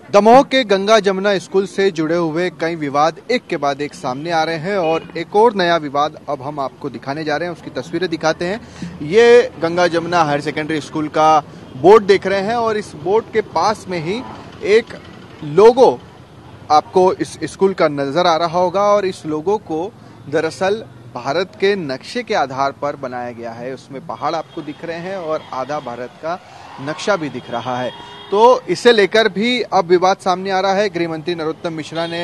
दमोह के गंगा जमुना स्कूल से जुड़े हुए कई विवाद एक के बाद एक सामने आ रहे हैं और एक और नया विवाद अब हम आपको दिखाने जा रहे हैं। उसकी तस्वीरें दिखाते हैं। ये Ganga Jamuna higher secondary school का बोर्ड देख रहे हैं और इस बोर्ड के पास में ही एक लोगो आपको इस स्कूल का नजर आ रहा होगा और इस लोगो को दरअसल भारत के नक्शे के आधार पर बनाया गया है। उसमें पहाड़ आपको दिख रहे हैं और आधा भारत का नक्शा भी दिख रहा है। तो इसे लेकर भी अब विवाद सामने आ रहा है। गृह मंत्री नरोत्तम मिश्रा ने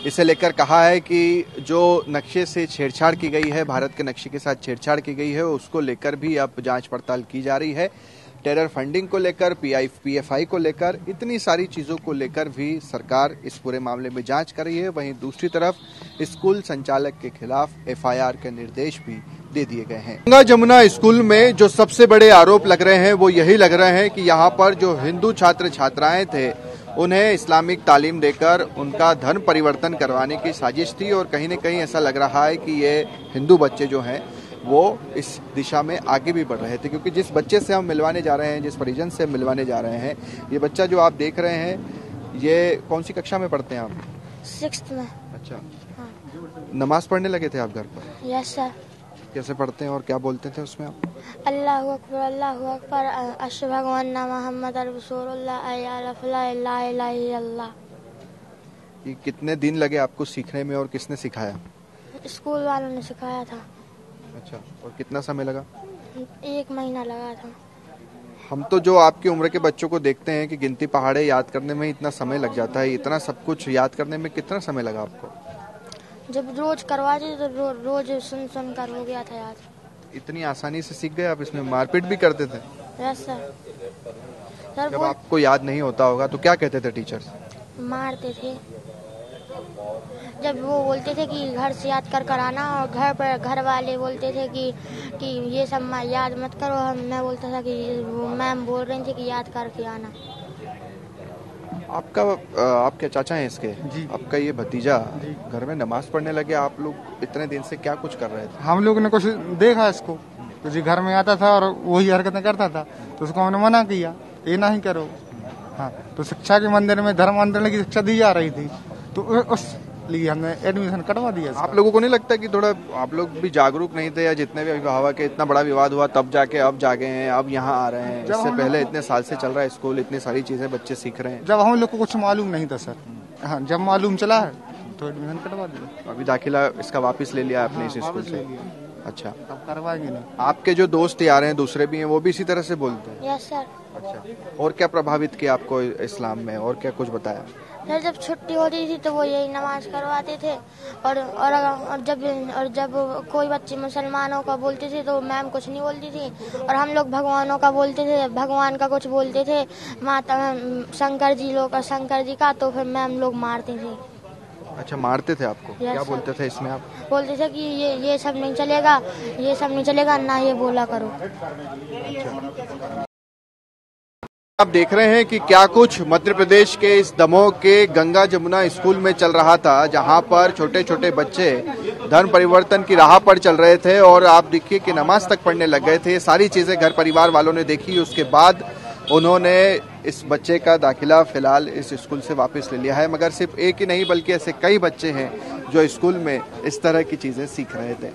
इसे लेकर कहा है कि जो नक्शे से छेड़छाड़ की गई है, भारत के नक्शे के साथ छेड़छाड़ की गई है, उसको लेकर भी अब जांच पड़ताल की जा रही है। टेरर फंडिंग को लेकर, पीएफआई को लेकर, इतनी सारी चीजों को लेकर भी सरकार इस पूरे मामले में जांच कर रही है। वहीं दूसरी तरफ स्कूल संचालक के खिलाफ एफआईआर के निर्देश भी दे दिए गए हैं। गंगा जमुना स्कूल में जो सबसे बड़े आरोप लग रहे हैं वो यही लग रहे हैं कि यहाँ पर जो हिंदू छात्र छात्राएं थे उन्हें इस्लामिक तालीम देकर उनका धर्म परिवर्तन करवाने की साजिश थी और कहीं न कहीं ऐसा लग रहा है कि ये हिंदू बच्चे जो हैं वो इस दिशा में आगे भी बढ़ रहे थे। क्योंकि जिस बच्चे से हम मिलवाने जा रहे हैं, जिस परिजन से मिलवाने जा रहे हैं, ये बच्चा जो आप देख रहे हैं, ये कौन सी कक्षा में पढ़ते हैं आप? 6th में। अच्छा। हाँ। नमाज पढ़ने लगे थे आप घर पर? Yes sir. कैसे पढ़ते हैं और क्या बोलते थे उसमें आप? अल्लाहु अकबर अशहदु अन्ना मुहम्मदर रसूलुल्लाह ला इलाहा इल्लल्लाह। ये कितने दिन लगे आपको सीखने में और किसने सिखाया? स्कूल वालों ने सिखाया था। अच्छा। और कितना समय लगा? 1 महीना लगा था। हम तो जो आपकी उम्र के बच्चों को देखते हैं कि गिनती पहाड़े याद करने में इतना समय लग जाता है, इतना सब कुछ याद करने में कितना समय लगा आपको? जब रोज करवाते तो रोज सुन कर हो गया था याद। इतनी आसानी से सीख गए आप? इसमें मारपीट भी करते थे? Yes sir. जब आपको याद नहीं होता होगा तो क्या कहते थे टीचर्स? मारते थे। जब वो बोलते थे कि घर से याद कर आना और घर पर घर वाले बोलते थे कि ये सब याद मत करो, मैं बोलता था कि मैम बोल रही थी कि याद करके आना। आपके चाचा हैं इसके जी। आपका ये भतीजा घर में नमाज पढ़ने लगे, आप लोग इतने दिन से क्या कुछ कर रहे थे? हम लोग ने कुछ देखा इसको, कुछ घर में आता था और वही हरकतें करता था, तो उसको हमने मना किया, ये ना ही करो। हाँ, तो शिक्षा के मंदिर में धर्म मंदिर की शिक्षा दी जा रही थी, तो उस लिए हमने एडमिशन करवा दिया। आप लोगों को नहीं लगता कि थोड़ा आप लोग भी जागरूक नहीं थे, या जितने भी अभिभावक के इतना बड़ा विवाद हुआ तब जाके अब जागे हैं, अब यहाँ आ रहे हैं? इससे पहले इतने साल से चल रहा है स्कूल, इतनी सारी चीजें बच्चे सीख रहे हैं। जब हम लोग को कुछ मालूम नहीं था सर, हाँ, जब मालूम चला है तो एडमिशन करवा दिया। अभी दाखिला इसका वापस ले लिया आपने? इस स्कूल से? अच्छा। तब करवाएंगे नहीं। आपके जो दोस्त यार हैं दूसरे भी हैं, वो भी इसी तरह से बोलते हैं? Yes sir. अच्छा। और क्या प्रभावित किया आपको इस्लाम में, और क्या कुछ बताया? सर जब छुट्टी होती थी तो वो यही नमाज करवाते थे और जब कोई बच्चे मुसलमानों का बोलते थे तो मैम कुछ नहीं बोलती थी, और हम लोग भगवानों का बोलते थे, भगवान का कुछ बोलते थे, माता शंकर जी का, तो फिर मैम लोग मारते थे। अच्छा, मारते थे आपको? क्या बोलते थे इसमें आप? बोलते थे कि ये सब नहीं चलेगा, ये सब नहीं चलेगा, ना ये बोला करो। आप देख रहे हैं कि क्या कुछ मध्य प्रदेश के इस दमोह के गंगा जमुना स्कूल में चल रहा था, जहां पर छोटे छोटे बच्चे धर्म परिवर्तन की राह पर चल रहे थे और आप देखिए कि नमाज तक पढ़ने लग गए थे। सारी चीजें घर परिवार वालों ने देखी, उसके बाद उन्होंने इस बच्चे का दाखिला फिलहाल इस स्कूल से वापस ले लिया है। मगर सिर्फ एक ही नहीं बल्कि ऐसे कई बच्चे हैं जो स्कूल में इस तरह की चीजें सीख रहे थे।